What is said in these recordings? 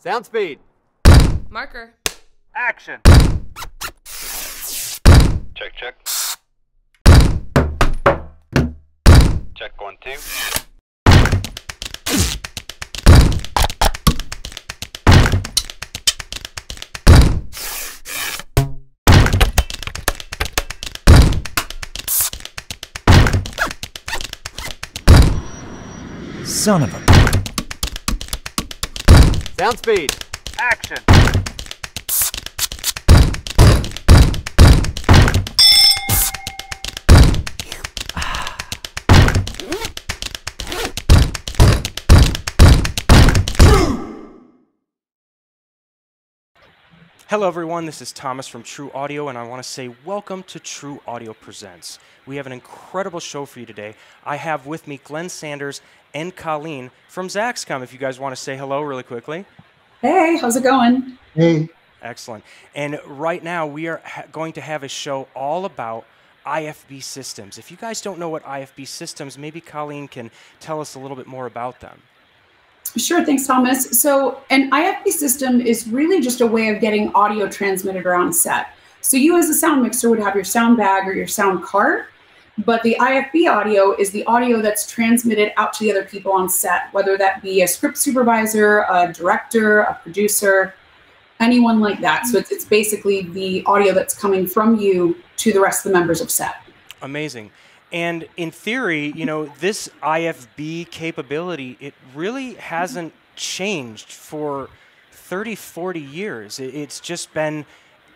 Sound speed. Marker. Action. Check, check. Check 1, 2. Son of a... Sound speed. Action. Hello everyone, this is Thomas from Trew Audio, and I want to say welcome to Trew Audio Presents. We have an incredible show for you today. I have with me Glenn Sanders and Colleen from Zaxcom, if you guys want to say hello really quickly. Hey, how's it going? Hey. Excellent. And right now we are going to have a show all about IFB systems. If you guys don't know what IFB systems, maybe Colleen can tell us a little bit more about them. Sure, thanks, Thomas. So an IFB system is really just a way of getting audio transmitted around set. So you as a sound mixer would have your sound bag or your sound cart, but the IFB audio is the audio that's transmitted out to the other people on set, whether that be a script supervisor, a director, a producer, anyone like that. So it's basically the audio that's coming from you to the rest of the members of set. Amazing. And in theory, you know, this IFB capability, it really hasn't changed for 30, 40 years. It's just been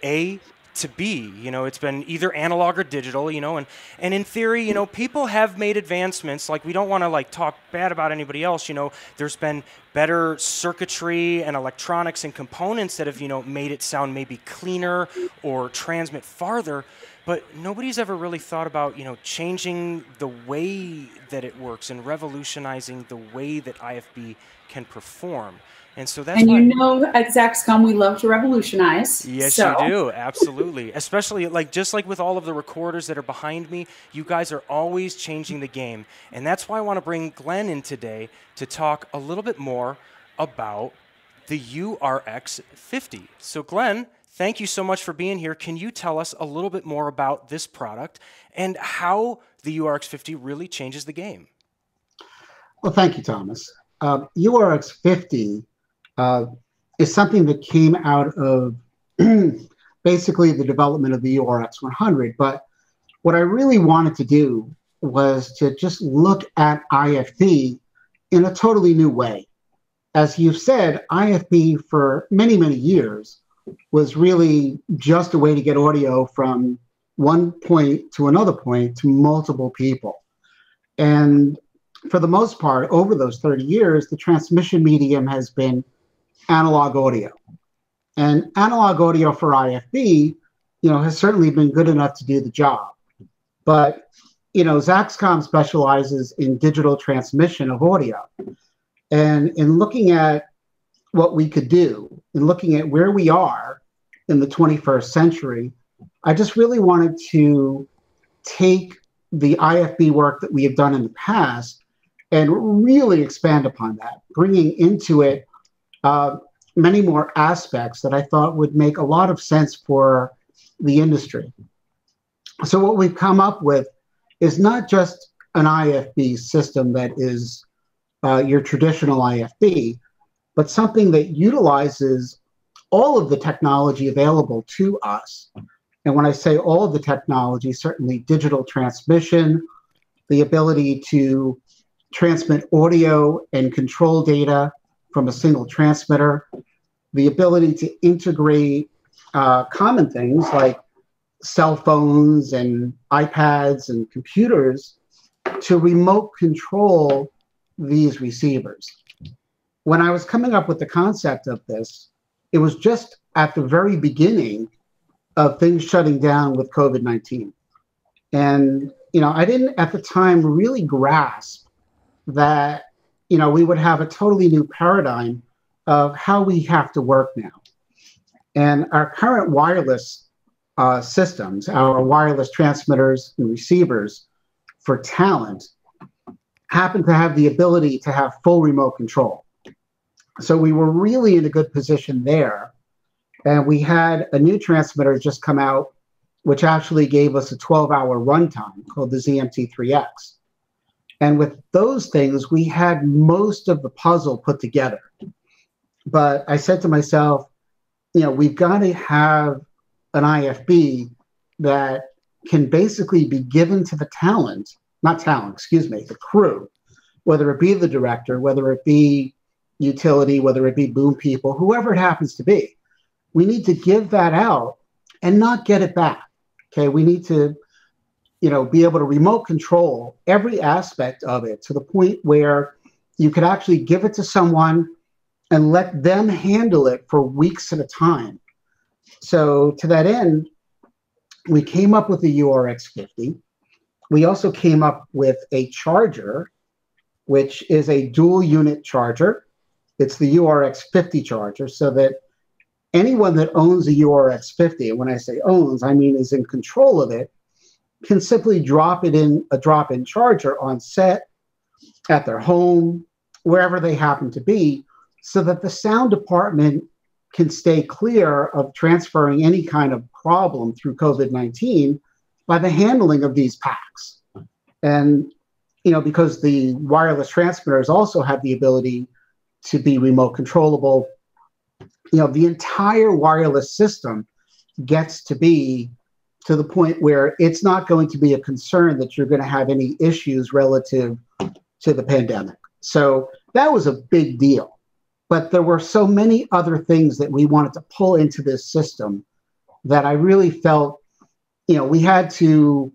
A to B, you know, it's been either analog or digital, you know, and in theory, you know, people have made advancements. Like, we don't want to like talk bad about anybody else, you know, there's been better circuitry and electronics and components that have, you know, made it sound maybe cleaner or transmit farther. But nobody's ever really thought about, you know, changing the way that it works and revolutionizing the way that IFB can perform. And so that's why, you know, at Zaxcom, we love to revolutionize. Yes, you do. Absolutely. Especially just like with all of the recorders that are behind me, you guys are always changing the game. And that's why I want to bring Glenn in today to talk a little bit more about the URX50. So Glenn, thank you so much for being here. Can you tell us a little bit more about this product and how the URX50 really changes the game? Well, thank you, Thomas. URX50 is something that came out of basically the development of the URX100. But what I really wanted to do was to just look at IFB in a totally new way. As you've said, IFB for many, many years was really just a way to get audio from one point to another point to multiple people. And for the most part, over those 30 years, the transmission medium has been analog audio. And analog audio for IFB, you know, has certainly been good enough to do the job. But, you know, Zaxcom specializes in digital transmission of audio. And in looking at what we could do, and looking at where we are in the 21st century, I just really wanted to take the IFB work that we have done in the past and really expand upon that, bringing into it many more aspects that I thought would make a lot of sense for the industry. So what we've come up with is not just an IFB system that is your traditional IFB, but something that utilizes all of the technology available to us. And when I say all of the technology, certainly digital transmission, the ability to transmit audio and control data from a single transmitter, the ability to integrate common things like cell phones and iPads and computers to remote control these receivers. When I was coming up with the concept of this, it was just at the very beginning of things shutting down with COVID-19. And, you know, I didn't at the time really grasp that, you know, we would have a totally new paradigm of how we have to work now. And our current wireless systems, our wireless transmitters and receivers for talent, happen to have the ability to have full remote control. So we were really in a good position there. And we had a new transmitter just come out, which actually gave us a 12-hour runtime called the ZMT3X. And with those things, we had most of the puzzle put together. But I said to myself, we've got to have an IFB that can basically be given to the the crew, whether it be the director, whether it be utility, whether it be boom people, whoever it happens to be. We need to give that out and not get it back. Okay, we need to, be able to remote control every aspect of it to the point where you could actually give it to someone and let them handle it for weeks at a time. So to that end, we came up with the URX50. We also came up with a charger, which is a dual unit charger. It's the URX50 charger, so that anyone that owns a URX50, and when I say owns, I mean is in control of it, can simply drop it in a drop-in charger on set, at their home, wherever they happen to be, so that the sound department can stay clear of transferring any kind of problem through COVID-19 by the handling of these packs. And, because the wireless transmitters also have the ability to be remote controllable, the entire wireless system gets to be to the point where it's not going to be a concern that you're going to have any issues relative to the pandemic. So that was a big deal. But there were so many other things that we wanted to pull into this system that I really felt, we had to,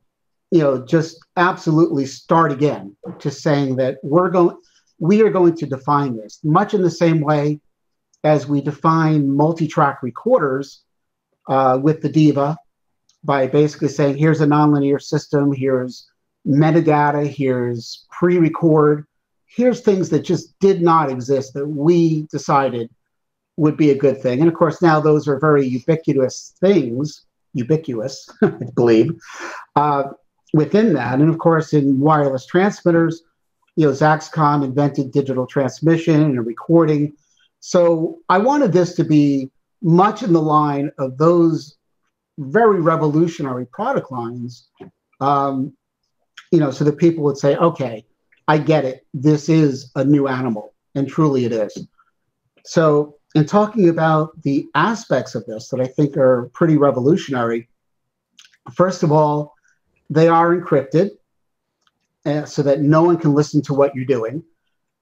just absolutely start again, just saying that we are going to define this much in the same way as we define multi-track recorders with the Diva, by basically saying, here's a nonlinear system, here's metadata, here's pre-record, here's things that just did not exist that we decided would be a good thing. And of course, now those are very ubiquitous things, I believe, within that. And of course, in wireless transmitters, Zaxcom invented digital transmission and recording. So I wanted this to be much in the line of those very revolutionary product lines, so that people would say, okay, I get it. This is a new animal, and truly it is. So in talking about the aspects of this that I think are pretty revolutionary, first of all, they are encrypted so that no one can listen to what you're doing.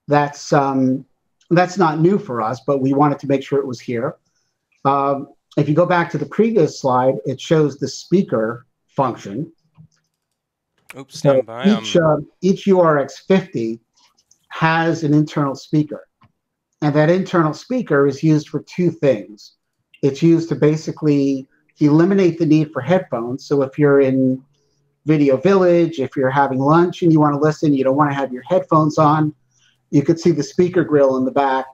That's not new for us, but we wanted to make sure it was here. If you go back to the previous slide, it shows the speaker function. Oops, stand by. Each URX50 has an internal speaker. And that internal speaker is used for two things. It's used to basically eliminate the need for headphones. So if you're in Video Village, if you're having lunch and you want to listen, you don't want to have your headphones on, you could see the speaker grill in the back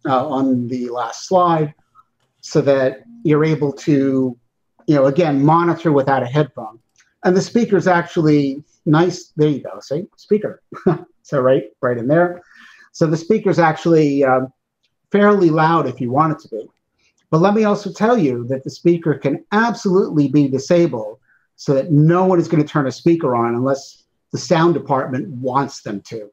on the last slide, so that you're able to, again, monitor without a headphone. And the speaker's actually nice. There you go. See, speaker. So right in there. So the speaker's actually fairly loud if you want it to be. But let me also tell you that the speaker can absolutely be disabled so that no one is going to turn a speaker on unless the sound department wants them to.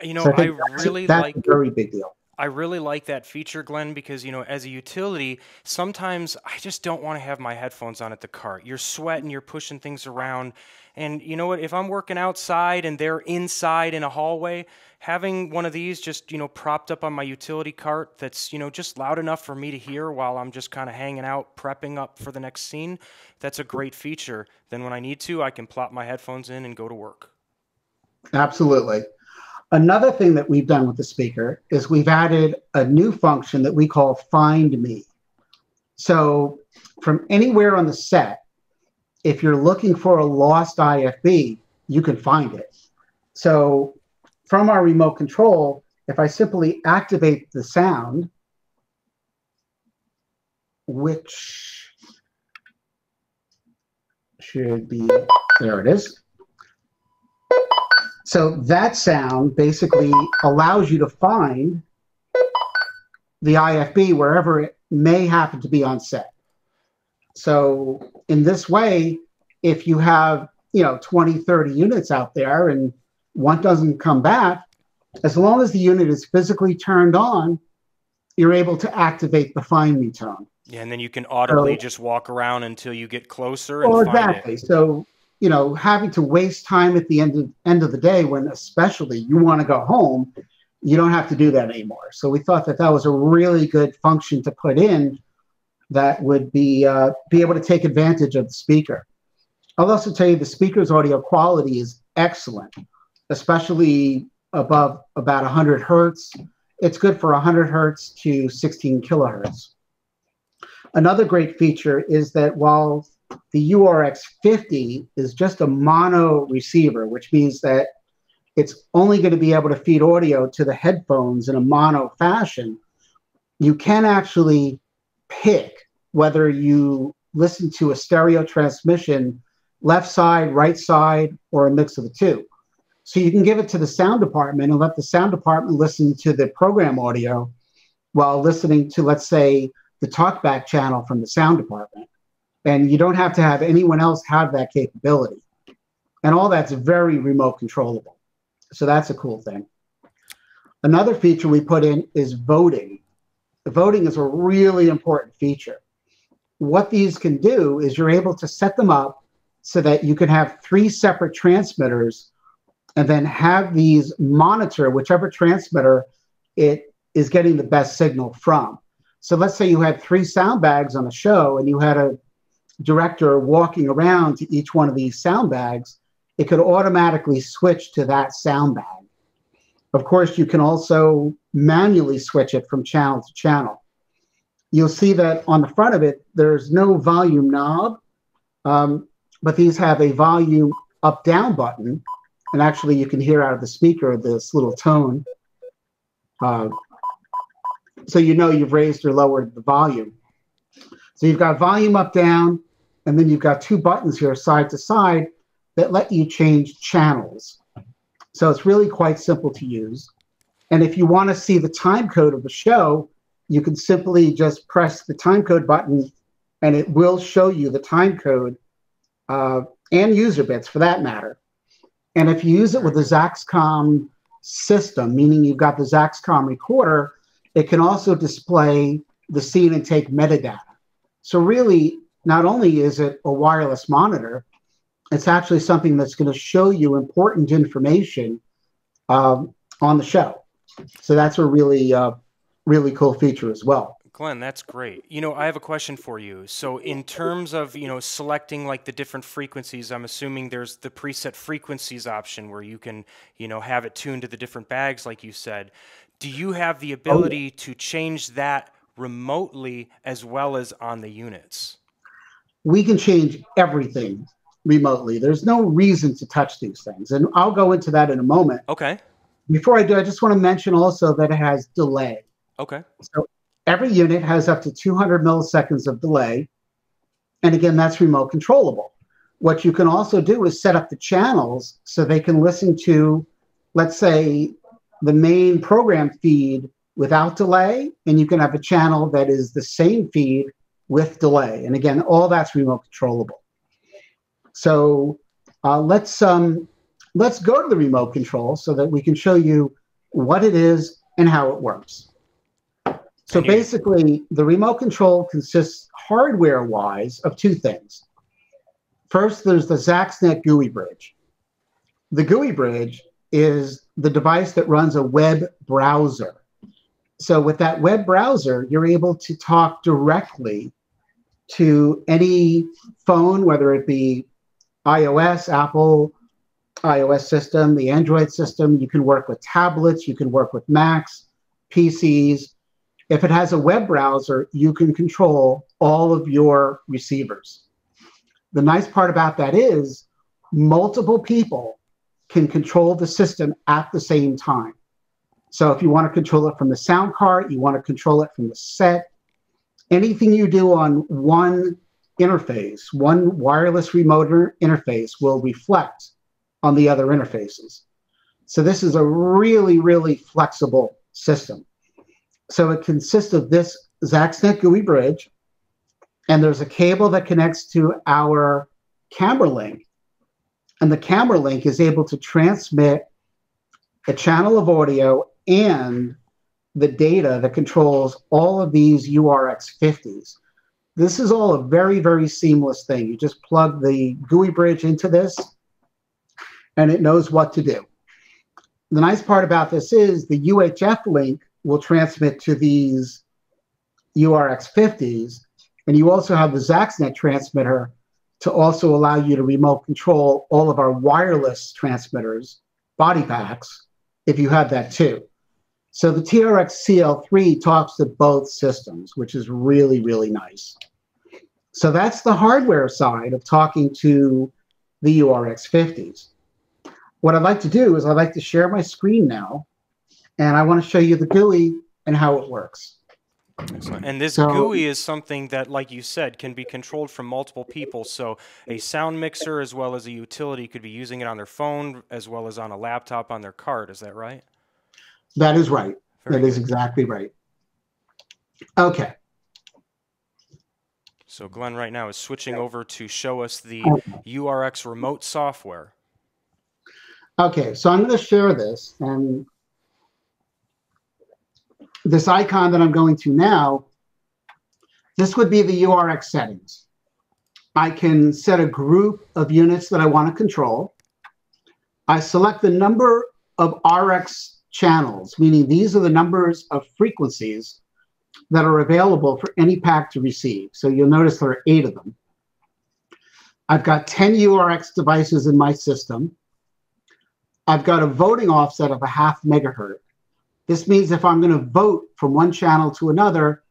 So I really that's a very big deal. I really like that feature, Glenn, because, as a utility, sometimes I just don't want to have my headphones on at the cart. You're sweating, you're pushing things around. And you know what? If I'm working outside and they're inside in a hallway, having one of these just, propped up on my utility cart that's, just loud enough for me to hear while I'm just kind of hanging out, prepping up for the next scene, that's a great feature. Then when I need to, I can plop my headphones in and go to work. Absolutely. Another thing that we've done with the speaker is we've added a new function that we call Find Me. So from anywhere on the set, if you're looking for a lost IFB, you can find it. So from our remote control, if I simply activate the sound, which should be, there it is. So that sound basically allows you to find the IFB wherever it may happen to be on set. So in this way, if you have, 20, 30 units out there and one doesn't come back, as long as the unit is physically turned on, you're able to activate the find me tone. Yeah, and then you can audibly just walk around until you get closer and find exactly. it. So, having to waste time at the end of the day when especially you want to go home, you don't have to do that anymore. So we thought that was a really good function to put in that would be able to take advantage of the speaker. I'll also tell you the speaker's audio quality is excellent, especially above about 100 hertz. It's good for 100 hertz to 16 kilohertz. Another great feature is that while the URX50 is just a mono receiver, which means that it's only going to be able to feed audio to the headphones in a mono fashion, you can actually pick whether you listen to a stereo transmission, left side, right side, or a mix of the two. So you can give it to the sound department and let the sound department listen to the program audio while listening to, let's say, the talkback channel from the sound department. And you don't have to have anyone else have that capability. And all that's very remote controllable. So that's a cool thing. Another feature we put in is voting. The voting is a really important feature. What these can do is you're able to set them up so that you can have 3 separate transmitters and then have these monitor whichever transmitter it is getting the best signal from. So let's say you had 3 sound bags on a show and you had a director walking around to each one of these sound bags, it could automatically switch to that sound bag. Of course, you can also manually switch it from channel to channel. You'll see that on the front of it, there's no volume knob, but these have a volume up-down button. And actually, you can hear out of the speaker this little tone. So you've raised or lowered the volume. So you've got volume up, down, and then you've got 2 buttons here side to side that let you change channels. So it's really quite simple to use. And if you want to see the time code of the show, you can simply just press the time code button and it will show you the time code and user bits for that matter. And if you use it with the Zaxcom system, meaning you've got the Zaxcom recorder, it can also display the scene and take metadata. So really, not only is it a wireless monitor, it's actually something that's going to show you important information on the show. So that's a really, really cool feature as well. Glenn, that's great. I have a question for you. So in terms of, selecting like the different frequencies, I'm assuming there's the preset frequencies option where you can, have it tuned to the different bags, like you said. Do you have the ability to change that remotely as well as on the units? We can change everything remotely. There's no reason to touch these things. And I'll go into that in a moment. Okay. Before I do, I just want to mention also that it has delay. Okay. So every unit has up to 200 milliseconds of delay. And again, that's remote controllable. What you can also do is set up the channels so they can listen to, let's say, the main program feed without delay, and you can have a channel that is the same feed with delay. And again, all that's remote controllable. So let's go to the remote control so that we can show you what it is and how it works. So basically, the remote control consists hardware-wise of 2 things. First, there's the ZaxNet GUI bridge. The GUI bridge is the device that runs a web browser. So with that web browser, you're able to talk directly to any phone, whether it be iOS, Apple iOS system, the Android system. You can work with tablets, you can work with Macs, PCs. If it has a web browser, you can control all of your receivers. The nice part about that is multiple people can control the system at the same time. So if you want to control it from the sound card, you want to control it from the set, anything you do on one interface, one wireless remote interface will reflect on the other interfaces. So this is a really, really flexible system. So it consists of this Zaxcom GUI bridge, and there's a cable that connects to our camera link. And the camera link is able to transmit a channel of audio and the data that controls all of these URX50s. This is all a very, very seamless thing. You just plug the GUI bridge into this, and it knows what to do. The nice part about this is the UHF link will transmit to these URX50s, and you also have the Zaxnet transmitter to also allow you to remote control all of our wireless transmitters, body packs, if you have that too. So the TRX CL3 talks to both systems, which is really, really nice. So that's the hardware side of talking to the URX50s. What I'd like to do is I'd like to share my screen now, and I want to show you the GUI and how it works. Excellent. And this GUI is something that, like you said, can be controlled from multiple people. So a sound mixer as well as a utility could be using it on their phone as well as on a laptop on their card. Is that right? That is right. That is exactly right. Okay. So Glenn right now is switching over to show us the URX Remote software. Okay, so I'm going to share this, and this icon that I'm going to now, this would be the URX settings. I can set a group of units that I want to control. I select the number of RX channels, meaning these are the numbers of frequencies that are available for any pack to receive. So you'll notice there are 8 of them. I've got 10 URX devices in my system. I've got a voting offset of 0.5 megahertz. This means if I'm going to vote from one channel to another,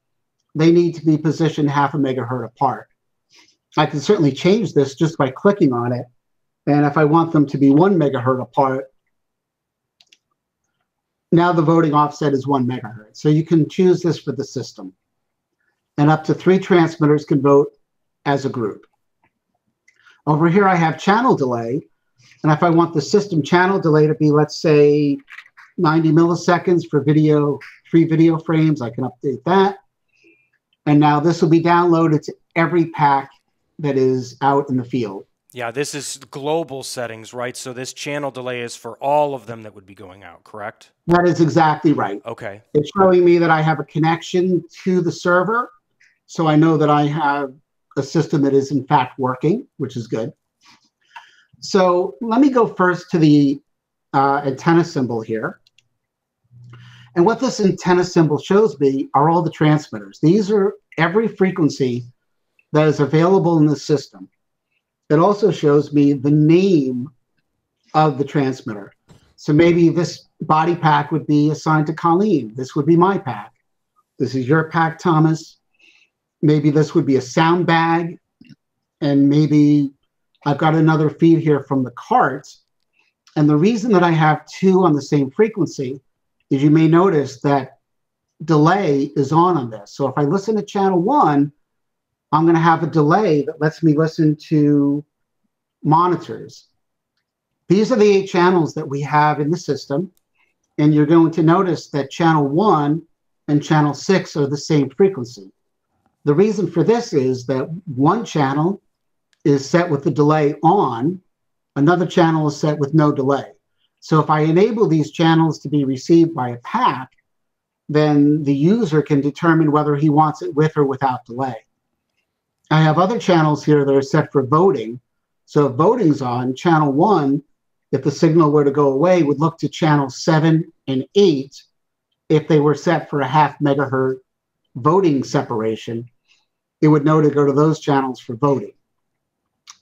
they need to be positioned 0.5 megahertz apart. I can certainly change this just by clicking on it. And if I want them to be 1 megahertz apart, now the voting offset is 1 megahertz. So you can choose this for the system. And up to 3 transmitters can vote as a group. Over here I have channel delay. And if I want the system channel delay to be, let's say, 90 milliseconds for video, 3 video frames, I can update that. And now this will be downloaded to every pack that is out in the field. Yeah, this is global settings, right? So this channel delay is for all of them that would be going out, correct? That is exactly right. Okay. It's showing me that I have a connection to the server, so I know that I have a system that is in fact working, which is good. So let me go first to the antenna symbol here. And what this antenna symbol shows me are all the transmitters. These are every frequency that is available in the system. It also shows me the name of the transmitter. So maybe this body pack would be assigned to Colleen. This would be my pack. This is your pack, Thomas. Maybe this would be a sound bag. And maybe I've got another feed here from the carts. And the reason that I have 2 on the same frequency is you may notice that delay is on this. So if I listen to channel 1, I'm going to have a delay that lets me listen to monitors. These are the 8 channels that we have in the system. And you're going to notice that channel 1 and channel 6 are the same frequency. The reason for this is that one channel is set with the delay on, another channel is set with no delay. So if I enable these channels to be received by a pack, then the user can determine whether he wants it with or without delay. I have other channels here that are set for voting. So if voting's on, channel 1, if the signal were to go away, would look to channel 7 and 8 if they were set for a 0.5 megahertz voting separation. It would know to go to those channels for voting.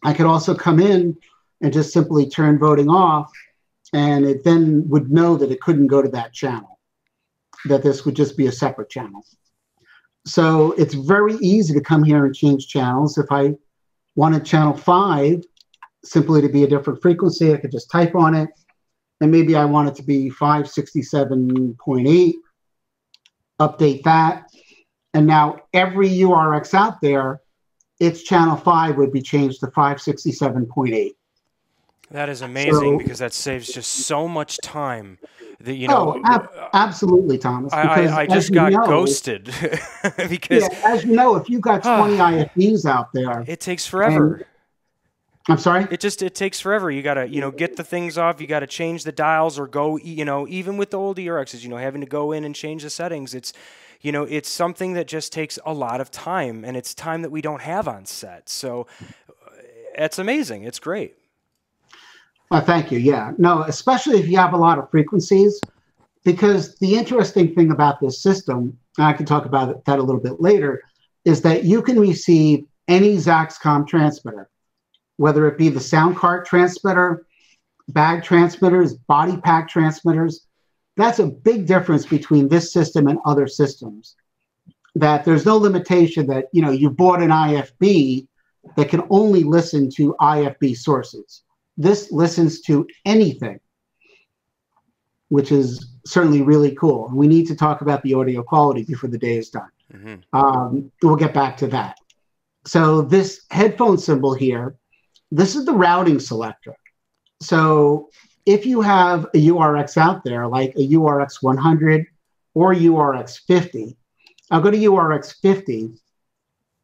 I could also come in and just simply turn voting off, and it then would know that it couldn't go to that channel, that this would just be a separate channel. So it's very easy to come here and change channels. If I wanted channel 5 simply to be a different frequency, I could just type on it, and maybe I want it to be 567.8, update that, and now every URX out there, its channel 5 would be changed to 567.8. That is amazing So- because that saves just so much time. That, you Oh, know, absolutely, Thomas. Because I as just you got know- ghosted because Yeah, as you know, if you've got 20 IFBs out there, it takes forever. I'm sorry? It takes forever. You gotta, get the things off. You gotta change the dials or go, even with the old ERXs, having to go in and change the settings. It's, it's something that just takes a lot of time, and it's time that we don't have on set. So it's amazing. It's great. Well, thank you. Yeah. No, especially if you have a lot of frequencies, because the interesting thing about this system, and I can talk about that a little bit later, is that you can receive any Zaxcom transmitter, whether it be the sound cart transmitter, bag transmitters, body pack transmitters. That's a big difference between this system and other systems, that there's no limitation that, you bought an IFB that can only listen to IFB sources. This listens to anything, which is certainly really cool. We need to talk about the audio quality before the day is done. Mm-hmm. We'll get back to that. So this headphone symbol here, this is the routing selector. So if you have a URX out there, like a URX 100 or URX 50, I'll go to URX 50,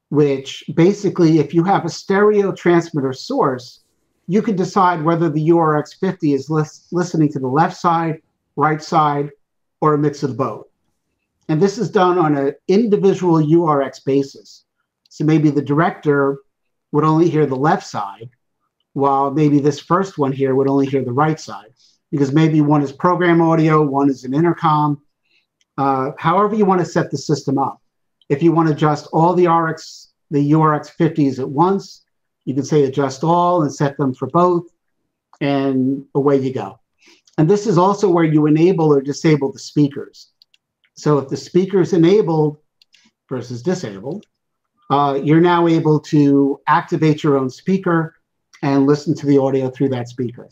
which basically, if you have a stereo transmitter source, you can decide whether the URX 50 is listening to the left side, right side, or a mix of both. And this is done on an individual URX basis. So maybe the director would only hear the left side, while maybe this first one here would only hear the right side, because maybe one is program audio, one is an intercom. However you want to set the system up. If you want to adjust all the URX 50s at once, you can say adjust all and set them for both, and away you go. And this is also where you enable or disable the speakers. So if the speaker is enabled versus disabled, you're now able to activate your own speaker and listen to the audio through that speaker.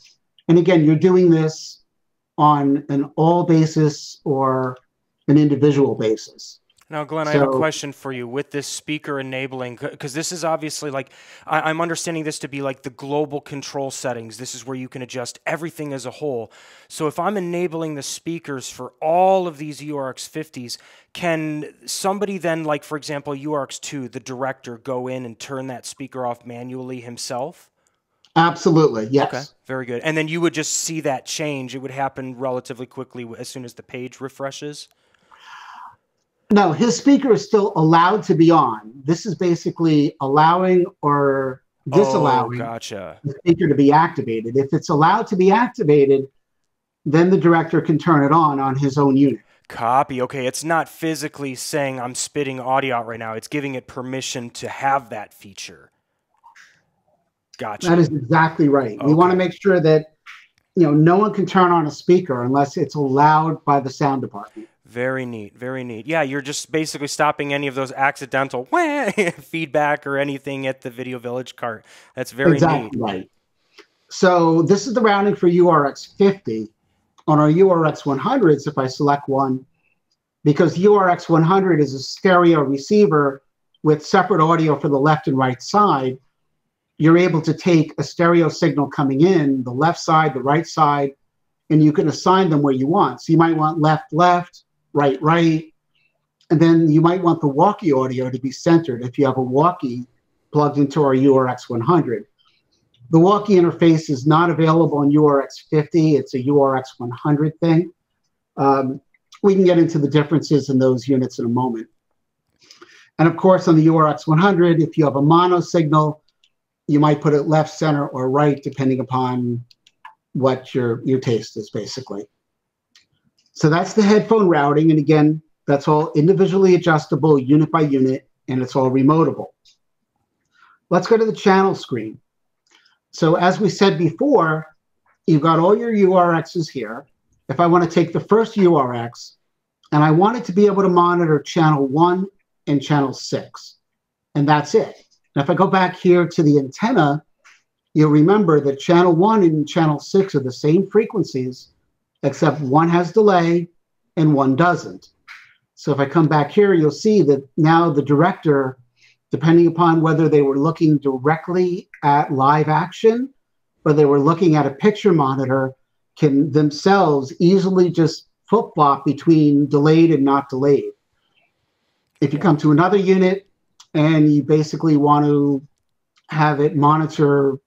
And again, you're doing this on an all basis or an individual basis. Now, Glenn, I have a question for you with this speaker enabling, because this is obviously like, I'm understanding this to be like the global control settings. This is where you can adjust everything as a whole. So if I'm enabling the speakers for all of these URX 50s, can somebody then, like, for example, URX 2, the director, go in and turn that speaker off manually himself? Absolutely, yes. Okay, very good. And then you would just see that change. It would happen relatively quickly as soon as the page refreshes? No, his speaker is still allowed to be on. This is basically allowing or disallowing gotcha. the speaker to be activated. If it's allowed to be activated, then the director can turn it on his own unit. Copy. Okay, it's not physically saying I'm spitting audio out right now. It's giving it permission to have that feature. Gotcha. That is exactly right. Okay. We want to make sure that no one can turn on a speaker unless it's allowed by the sound department. Very neat, very neat. Yeah, you're just basically stopping any of those accidental feedback or anything at the Video Village cart. That's very exactly neat. Right. So this is the routing for URX 50. On our URX 100s, if I select one, because URX 100 is a stereo receiver with separate audio for the left and right side, you're able to take a stereo signal coming in, the left side, the right side, and you can assign them where you want. So you might want left, left, right, right. And then you might want the walkie audio to be centered if you have a walkie plugged into our URX 100. The walkie interface is not available on URX 50. It's a URX 100 thing. We can get into the differences in those units in a moment. And of course, on the URX 100, if you have a mono signal, you might put it left, center, or right, depending upon what your taste is, basically. So that's the headphone routing. And again, that's all individually adjustable, unit by unit, and it's all remotable. Let's go to the channel screen. So as we said before, you've got all your URXs here. If I want to take the first URX, and I want it to be able to monitor channel 1 and channel 6, and that's it. And if I go back here to the antenna, you'll remember that channel 1 and channel 6 are the same frequencies, except one has delay and one doesn't. So if I come back here, you'll see that now the director, depending upon whether they were looking directly at live action or they were looking at a picture monitor can themselves easily just flip-flop between delayed and not delayed. If you come to another unit and you basically want to have it monitor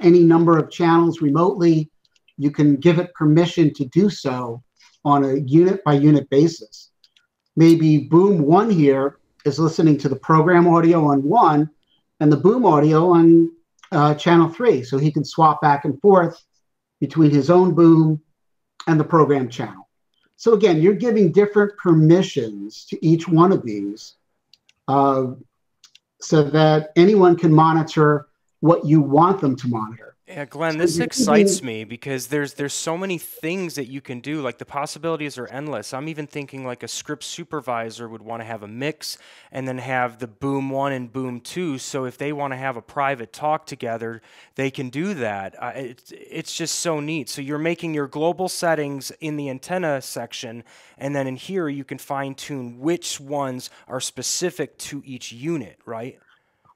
any number of channels remotely, you can give it permission to do so on a unit-by-unit basis. Maybe boom 1 here is listening to the program audio on 1 and the boom audio on channel 3. So he can swap back and forth between his own boom and the program channel. So again, you're giving different permissions to each one of these so that anyone can monitor what you want them to monitor. Yeah, Glenn, this excites me because there's so many things that you can do. Like the possibilities are endless. I'm even thinking like a script supervisor would want to have a mix and then have the boom 1 and boom 2. So if they want to have a private talk together, they can do that. It's just so neat. So you're making your global settings in the antenna section, and then in here you can fine tune which ones are specific to each unit, right?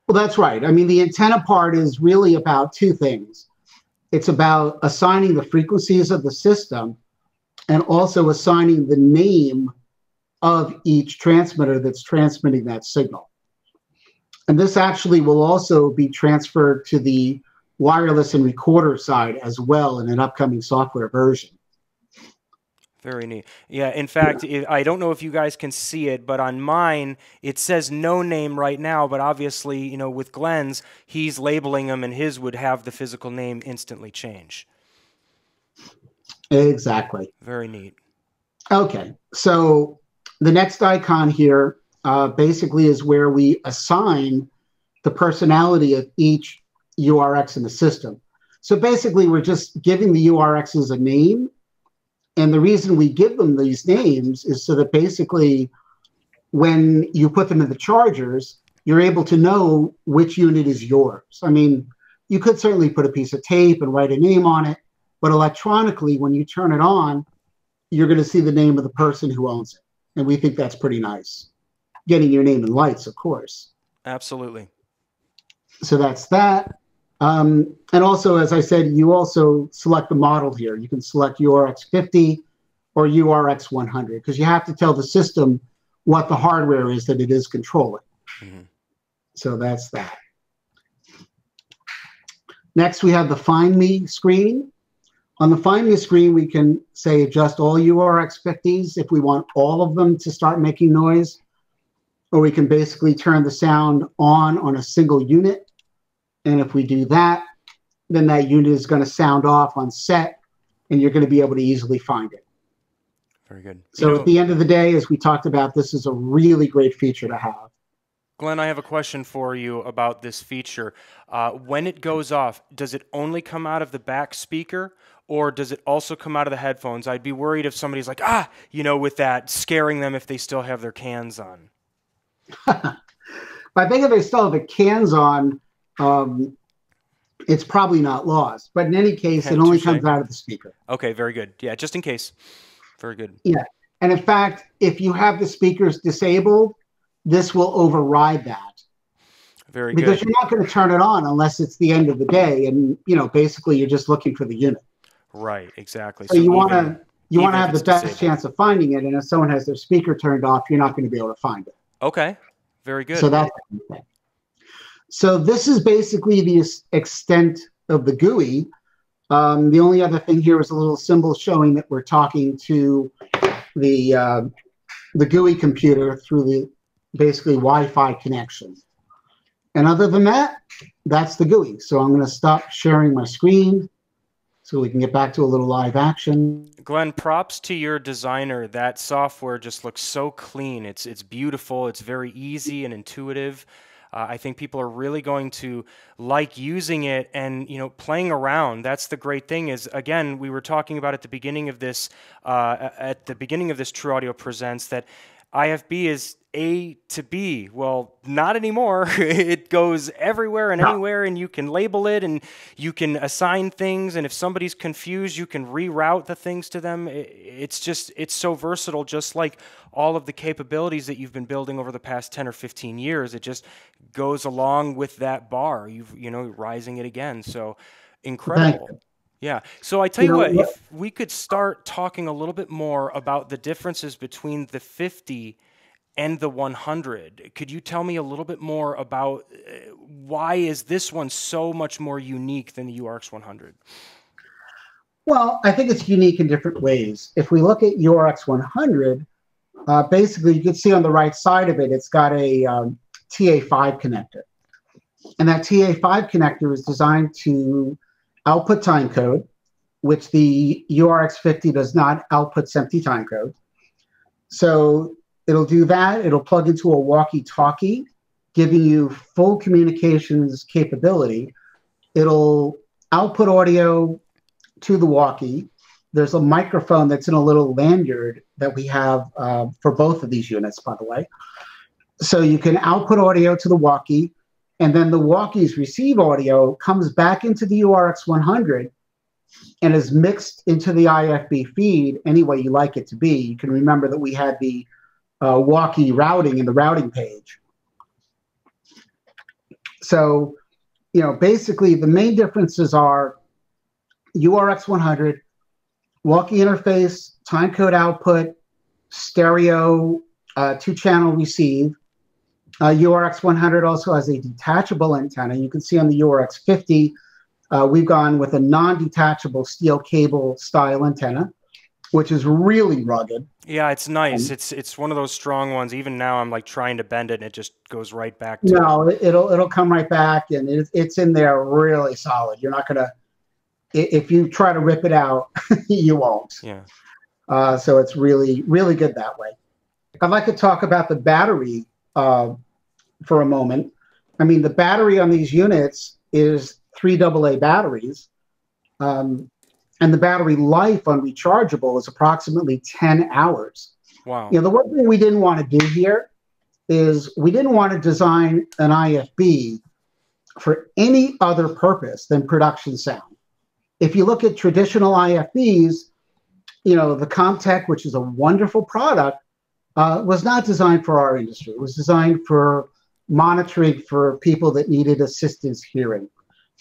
Well, that's right. I mean, the antenna part is really about 2 things. It's about assigning the frequencies of the system and also assigning the name of each transmitter that's transmitting that signal. And this actually will also be transferred to the wireless and recorder side as well in an upcoming software version. Very neat. Yeah, in fact, I don't know if you guys can see it, but on mine, it says no name right now, but obviously, you know, with Glenn's, he's labeling them and his would have the physical name instantly change. Exactly. Very neat. Okay, so the next icon here basically is where we assign the personality of each URX in the system. So basically, we're just giving the URXs a name. And the reason we give them these names is so that basically when you put them in the chargers, you're able to know which unit is yours. I mean, you could certainly put a piece of tape and write a name on it, but electronically, when you turn it on, you're going to see the name of the person who owns it. And we think that's pretty nice. Getting your name in lights, of course. Absolutely. So that's that. And also, as I said, you also select the model here. You can select URX50 or URX100 because you have to tell the system what the hardware is that it is controlling. Mm-hmm. So that's that. Next, we have the Find Me screen. On the Find Me screen, we can say adjust all URX50s if we want all of them to start making noise, or we can basically turn the sound on a single unit. And if we do that, then that unit is going to sound off on set, and you're going to be able to easily find it. Very good. So at the end of the day, as we talked about, this is a really great feature to have. Glenn, I have a question for you about this feature. When it goes off, does it only come out of the back speaker, or does it also come out of the headphones? I'd be worried if somebody's like, you know, with that, scaring them if they still have their cans on. I think if they still have the cans on, it's probably not lost. But in any case, it only comes out of the speaker. Okay, very good. Yeah, just in case. Very good. Yeah. And in fact, if you have the speakers disabled, this will override that. Very good. Because you're not going to turn it on unless it's the end of the day. And, you know, basically you're just looking for the unit. Right, exactly. So you want to have the best chance of finding it. And if someone has their speaker turned off, you're not going to be able to find it. Okay, very good. So that's okay. So this is basically the extent of the GUI. The only other thing here is a little symbol showing that we're talking to the GUI computer through the basically Wi-Fi connection. And other than that, that's the GUI. So I'm going to stop sharing my screen so we can get back to a little live action. Glenn, props to your designer. That software just looks so clean. It's beautiful. It's very easy and intuitive. I think people are really going to like using it and, you know, playing around. That's the great thing is, again, we were talking about at the beginning of this True Audio Presents that IFB is A to B. Well, not anymore. It goes everywhere and anywhere, and you can label it, and you can assign things, and if somebody's confused, you can reroute the things to them. It's so versatile, just like all of the capabilities that you've been building over the past 10 or 15 years. It just goes along with that bar, you know, rising it again. So Incredible. Yeah. So I tell you what, what, if we could start talking a little bit more about the differences between the 50 and the 100, could you tell me a little bit more about why is this one so much more unique than the URX 100? Well, I think it's unique in different ways. If we look at URX 100, basically you can see on the right side of it, it's got a TA5 connector. And that TA5 connector is designed to output timecode, which the URX50 does not output empty timecode. So it'll do that. It'll plug into a walkie-talkie, giving you full communications capability. It'll output audio to the walkie. There's a microphone that's in a little lanyard that we have for both of these units, by the way. So you can output audio to the walkie, and then the walkie's receive audio comes back into the URX 100 and is mixed into the IFB feed any way you like it to be. You can remember that we had the walkie routing in the routing page. So, basically the main differences are URX 100, walkie interface, timecode output, stereo, 2-channel receive. URX 100 also has a detachable antenna. You can see on the URX 50, we've gone with a non-detachable steel cable style antenna, which is really rugged. Yeah, it's nice. It's one of those strong ones. Even now, I'm like trying to bend it, and it just goes right back to No, it'll come right back, and it's in there really solid. You're not gonna, if you try to rip it out, you won't. Yeah. So it's really, really good that way. I'd like to talk about the battery for a moment. I mean, the battery on these units is 3 AA batteries, and the battery life on rechargeable is approximately 10 hours. Wow. The one thing we didn't want to do here is we didn't want to design an IFB for any other purpose than production sound. If you look at traditional IFBs, the Comtech, which is a wonderful product, was not designed for our industry. It was designed for monitoring for people that needed assistance hearing.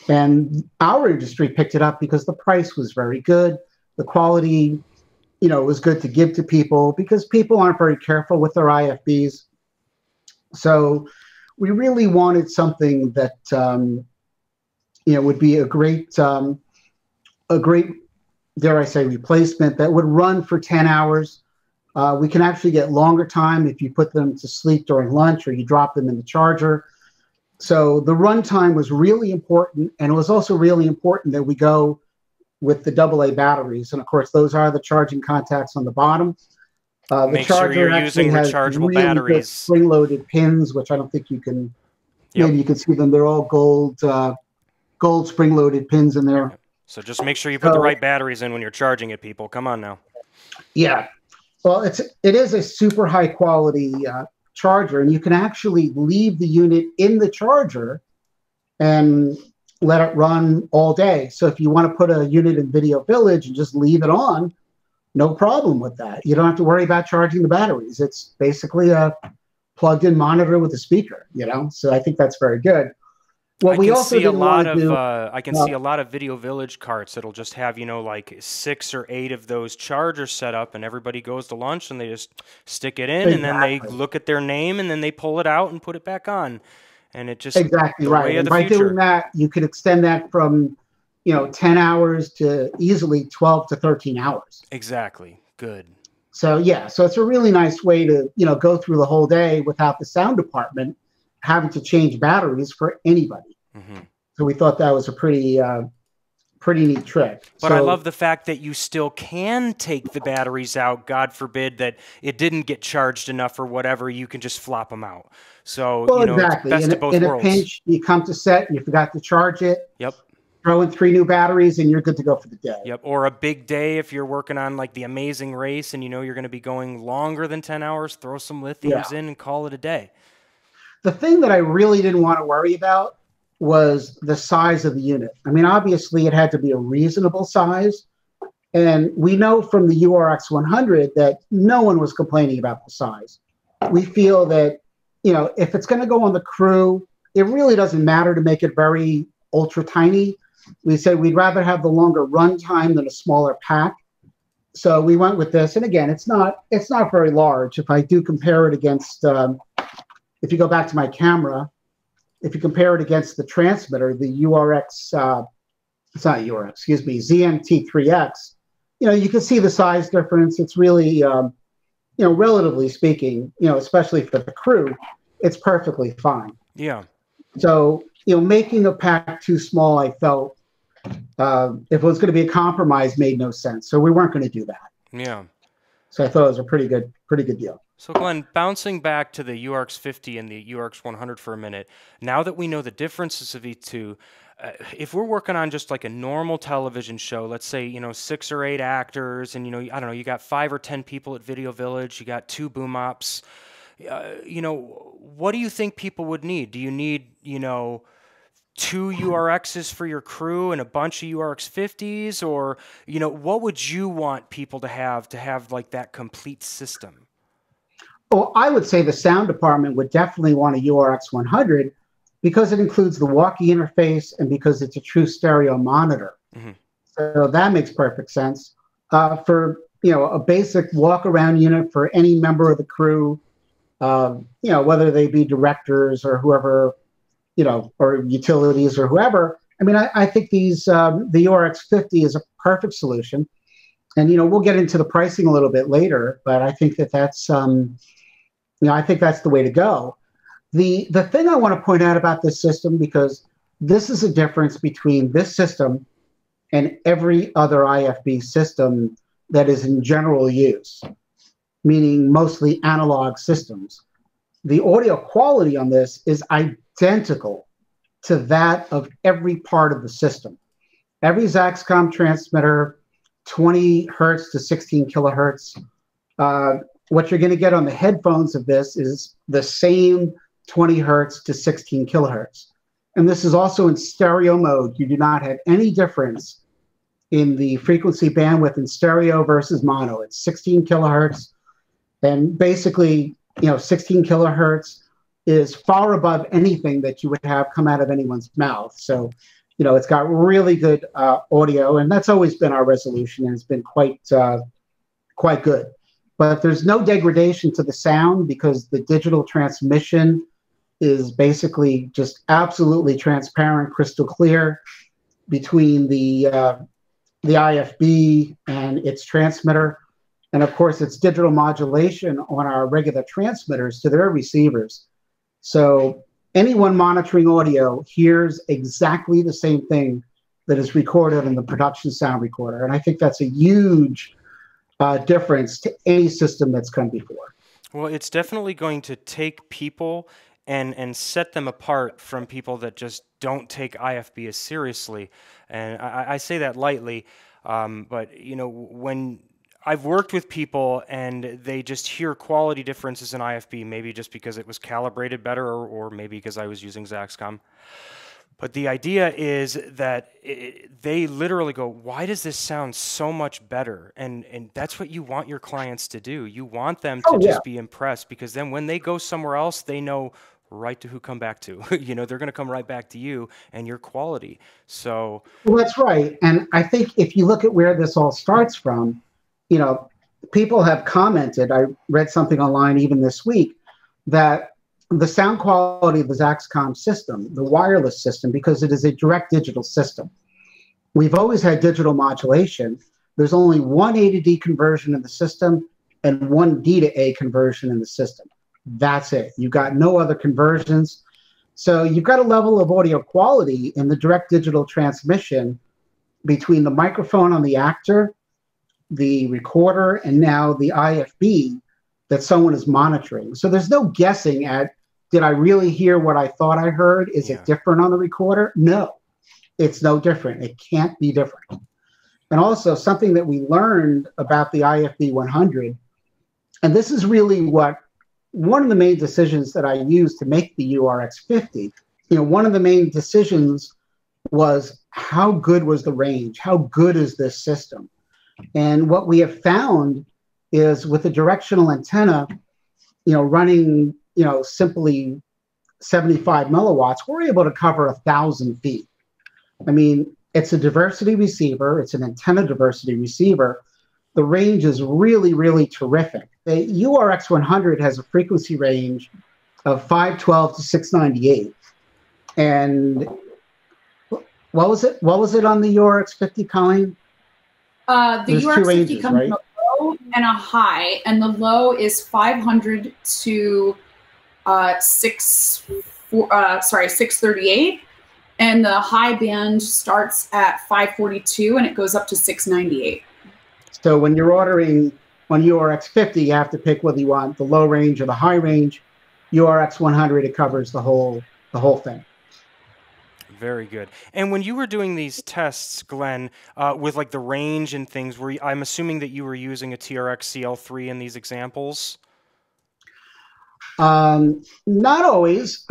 And our industry picked it up because the price was very good. The quality, was good to give to people because people aren't very careful with their IFBs. So we really wanted something that, would be a great, dare I say, replacement that would run for 10 hours. We can actually get longer time if you put them to sleep during lunch or you drop them in the charger. So the runtime was really important, and it was also really important that we go with the AA batteries. And of course, those are the charging contacts on the bottom. The Make sure charger you're using has rechargeable really good batteries. spring-loaded pins, which I don't think you can. Yep. Maybe you can see them. They're all gold spring-loaded pins in there. So just make sure you put the right batteries in when you're charging it, people. Come on now. Yeah. Well, it is a super high quality charger, and you can actually leave the unit in the charger and let it run all day. So if you want to put a unit in Video Village and just leave it on, no problem with that. You don't have to worry about charging the batteries. It's basically a plugged-in monitor with a speaker, So I think that's very good. What we also didn't want to do, I can see a lot of Video Village carts that'll just have, like 6 or 8 of those chargers set up, and everybody goes to lunch and they just stick it in, and then they look at their name, and then they pull it out and put it back on, and it just exactly right. And by doing that, you could extend that from 10 hours to easily 12 to 13 hours. Exactly. Good. So yeah, so it's a really nice way to go through the whole day without the sound department having to change batteries for anybody. Mm-hmm. So we thought that was a pretty neat trick. But I love the fact that you still can take the batteries out. God forbid that it didn't get charged enough or whatever. You can just flop them out. So, exactly. best of both worlds. In a pinch, you come to set and you forgot to charge it. Yep. Throw in 3 new batteries and you're good to go for the day. Yep. Or a big day if you're working on like the Amazing Race and you're going to be going longer than 10 hours, throw some lithiums in and call it a day. The thing that I really didn't want to worry about was the size of the unit. I mean, obviously it had to be a reasonable size. And we know from the URX 100 that no one was complaining about the size. We feel that, if it's going to go on the crew, it really doesn't matter to make it very ultra tiny. we said we'd rather have the longer run time than a smaller pack. So we went with this. And again, it's not very large. If I do compare it against, if you go back to my camera, if you compare it against the transmitter, the URX, it's not URX, excuse me, ZMT3X, you can see the size difference. It's really, relatively speaking, especially for the crew, it's perfectly fine. Yeah. So, making the pack too small, I felt, if it was going to be a compromise, made no sense. So we weren't going to do that. Yeah. So I thought it was a pretty good deal. So Glenn, bouncing back to the URX50 and the URX100 for a minute, now that we know the differences of these two, if we're working on just like a normal television show, let's say, 6 or 8 actors and, I don't know, you got 5 or 10 people at Video Village, you got 2 boom ops, what do you think people would need? Do you need, 2 URXs for your crew and a bunch of URX50s, or, what would you want people to have like that complete system? Well, I would say the sound department would definitely want a URX 100 because it includes the walkie interface and because it's a true stereo monitor. Mm-hmm. So that makes perfect sense. For, a basic walk-around unit for any member of the crew, whether they be directors or whoever, or utilities or whoever. I mean, I think the URX50 is a perfect solution. And, we'll get into the pricing a little bit later, but I think that's, I think that's the way to go. The thing I want to point out about this system, because this is a difference between this system and every other IFB system that is in general use, meaning mostly analog systems. The audio quality on this is identical to that of every part of the system. Every Zaxcom transmitter, 20 hertz to 16 kilohertz. What you're going to get on the headphones of this is the same 20 hertz to 16 kilohertz. And this is also in stereo mode. You do not have any difference in the frequency bandwidth in stereo versus mono. It's 16 kilohertz. And basically, 16 kilohertz is far above anything that you would have come out of anyone's mouth. So, it's got really good audio, and that's always been our resolution, and it's been quite good. But there's no degradation to the sound because the digital transmission is basically just absolutely transparent, crystal clear between the IFB and its transmitter. And of course, it's digital modulation on our regular transmitters to their receivers. So anyone monitoring audio hears exactly the same thing that is recorded in the production sound recorder. And I think that's a huge difference to any system that's come before. Well, it's definitely going to take people and set them apart from people that just don't take IFB as seriously. And I say that lightly, but when I've worked with people and they just hear quality differences in IFB, maybe just because it was calibrated better or maybe because I was using Zaxcom. But the idea is that they literally go, why does this sound so much better? And that's what you want your clients to do. You want them to just be impressed, because then when they go somewhere else, they know right to who come back to. They're going to come right back to you and your quality. So, well, that's right. And I think if you look at where this all starts from, people have commented, I read something online even this week, that the sound quality of the Zaxcom system, the wireless system, because it is a direct digital system. We've always had digital modulation. There's only one A to D conversion in the system and one D to A conversion in the system. That's it. You've got no other conversions. So you've got a level of audio quality in the direct digital transmission between the microphone on the actor, the recorder, and now the IFB that someone is monitoring. So there's no guessing at, did I really hear what I thought I heard? Is it different on the recorder? No, it's no different. It can't be different. And also something that we learned about the IFB 100, and this is really one of the main decisions that I used to make the URX 50. One of the main decisions was how good was the range? How good is this system? And what we have found is with the directional antenna, running, simply 75 milliwatts, we're able to cover 1,000 feet. I mean, It's a diversity receiver. It's an antenna diversity receiver. The range is really, really terrific. The URX 100 has a frequency range of 512 to 698. And what was it? What was it on the URX 50, Colleen? The There's URX two 50 ranges, comes right? in a low and a high, and the low is 500 to 638, and the high band starts at 542 and it goes up to 698. So when you're ordering on URX 50, you have to pick whether you want the low range or the high range. URX 100, it covers the whole thing. Very good. And when you were doing these tests, Glenn, with like the range and things, I'm assuming that you were using a TRX CL3 in these examples? Not always.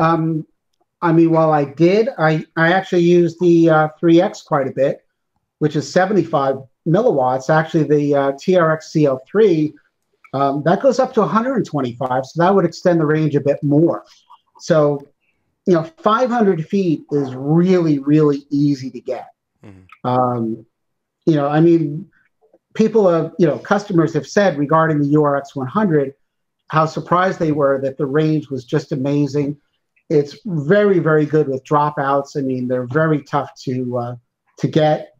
I mean, while I did, I actually used the 3X quite a bit, which is 75 milliwatts. Actually, the TRX CL3, that goes up to 125, so that would extend the range a bit more. So, 500 feet is really, really easy to get. Mm-hmm. I mean, people have, customers have said regarding the URX 100, how surprised they were that the range was just amazing. It's very, very good with dropouts. I mean, they're very tough to get.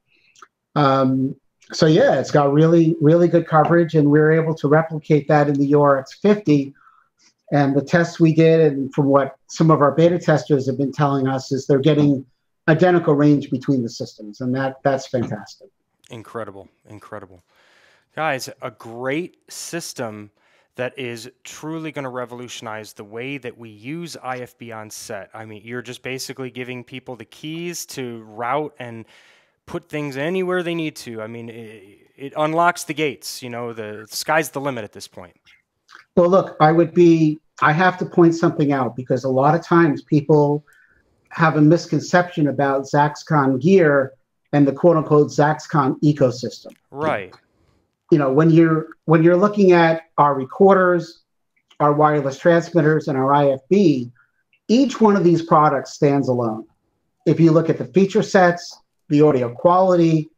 So yeah, it's got really, really good coverage, and we were able to replicate that in the URX 50. And the tests we did, and from what some of our beta testers have been telling us, is they're getting identical range between the systems, and that's fantastic. Incredible, incredible. Guys, a great system that is truly going to revolutionize the way that we use IFB on set. I mean, you're just basically giving people the keys to route and put things anywhere they need to. I mean, it unlocks the gates. The sky's the limit at this point. Well, look, I have to point something out, because a lot of times people have a misconception about Zaxcom gear and the quote-unquote Zaxcom ecosystem. Right. When you're looking at our recorders, our wireless transmitters, and our IFB, each one of these products stands alone. If you look at the feature sets, the audio quality,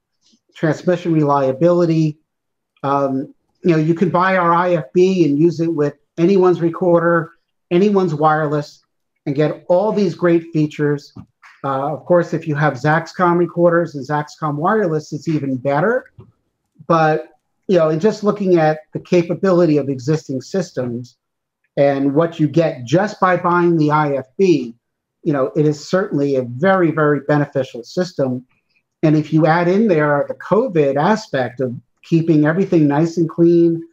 transmission reliability, you can buy our IFB and use it with anyone's recorder, anyone's wireless, and get all these great features. Of course, if you have Zaxcom recorders and Zaxcom wireless, it's even better. But, in just looking at the capability of existing systems and what you get just by buying the IFB, it is certainly a very, very beneficial system. And if you add in there the COVID aspect of keeping everything nice and clean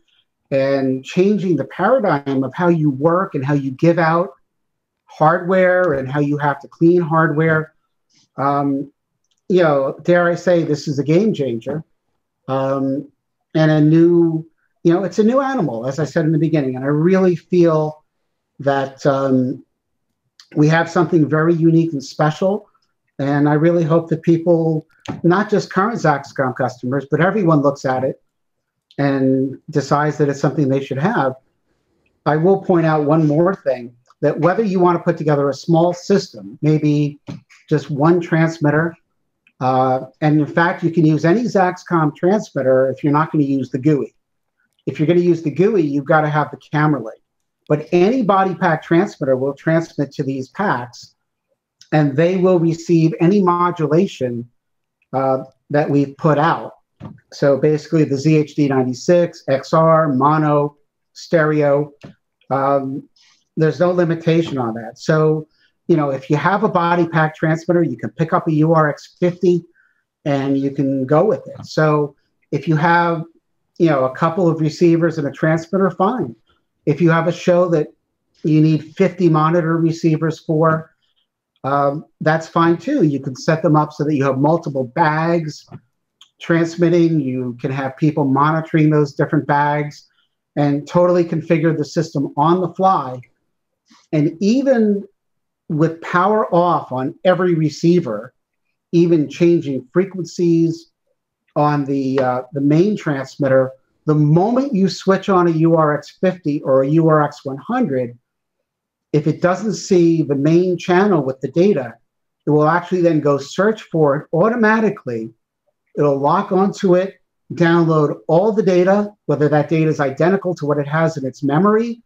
and changing the paradigm of how you work and how you give out hardware and how you have to clean hardware, dare I say, this is a game changer. And a new, it's a new animal, as I said in the beginning. And I really feel that we have something very unique and special. And I really hope that people, not just current Zaxcom customers, but everyone looks at it and decides that it's something they should have. I will point out one more thing, that whether you want to put together a small system, maybe just one transmitter, and in fact, you can use any Zaxcom transmitter if you're not going to use the GUI. If you're going to use the GUI, you've got to have the camera link. But any body pack transmitter will transmit to these packs, and they will receive any modulation that we've put out. So basically the ZHD96, XR, mono, stereo, there's no limitation on that. So, if you have a body pack transmitter, you can pick up a URX50 and you can go with it. So if you have, a couple of receivers and a transmitter, fine. If you have a show that you need 50 monitor receivers for, that's fine too. You can set them up so that you have multiple bags transmitting. You can have people monitoring those different bags and totally configure the system on the fly. And even with power off on every receiver, even changing frequencies on the main transmitter, the moment you switch on a URX50 or a URX 100, if it doesn't see the main channel with the data, it will actually then go search for it automatically. It'll lock onto it, download all the data, whether that data is identical to what it has in its memory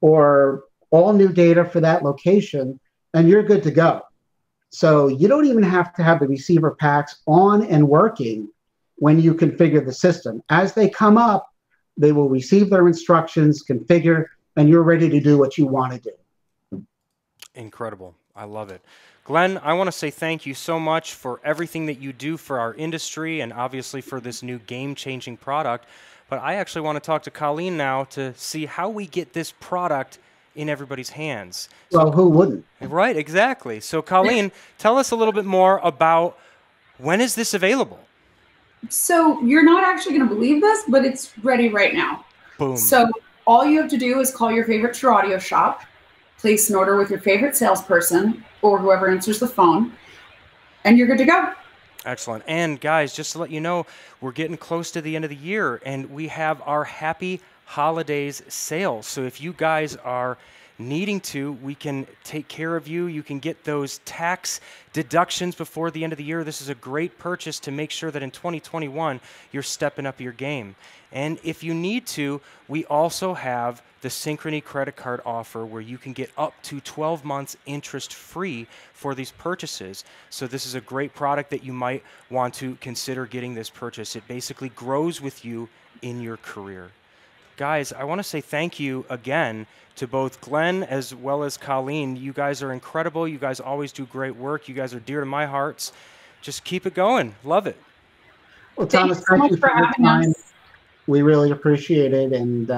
or all new data for that location, and you're good to go. So you don't even have to have the receiver packs on and working when you configure the system. As they come up, they will receive their instructions, configure, and you're ready to do what you want to do. Incredible. I love it. Glenn, I want to say thank you so much for everything that you do for our industry and obviously for this new game-changing product. But I actually want to talk to Colleen now to see how we get this product in everybody's hands. Well, who wouldn't? Right, exactly. So Colleen, tell us a little bit more about when is this available? So you're not actually going to believe this, but it's ready right now. Boom. So all you have to do is call your favorite Trew audio shop, place an order with your favorite salesperson or whoever answers the phone, and you're good to go. Excellent. And guys, just to let you know, we're getting close to the end of the year and we have our Happy Holidays sale. So if you guys are needing to, we can take care of you. You can get those tax deductions before the end of the year. This is a great purchase to make sure that in 2021, you're stepping up your game. And if you need to, we also have the Synchrony credit card offer where you can get up to 12 months interest free for these purchases. So this is a great product that you might want to consider getting this purchase. It basically grows with you in your career. Guys, I want to say thank you again to both Glenn as well as Colleen. You guys are incredible. You guys always do great work. You guys are dear to my hearts. Just keep it going. Love it. Well, Thomas, thank you for your time. We really appreciate it. And,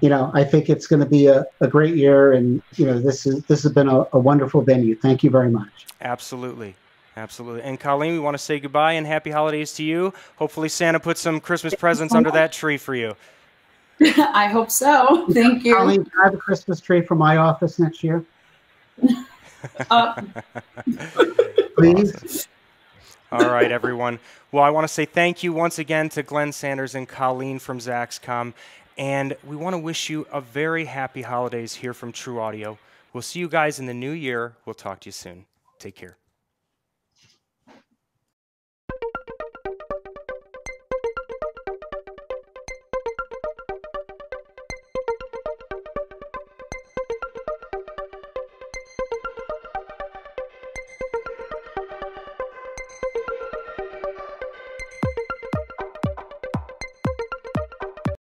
you know, I think it's going to be a great year. And, you know, this has been a wonderful venue. Thank you very much. Absolutely. Absolutely. And Colleen, we want to say goodbye and happy holidays to you. Hopefully Santa put some Christmas presents under that tree for you. I hope so. Thank you. Colleen, can I have a Christmas tree for my office next year? Please. Awesome. All right, everyone. Well, I want to say thank you once again to Glenn Sanders and Colleen from Zaxcom. And we want to wish you a very happy holidays here from Trew Audio. We'll see you guys in the new year. We'll talk to you soon. Take care.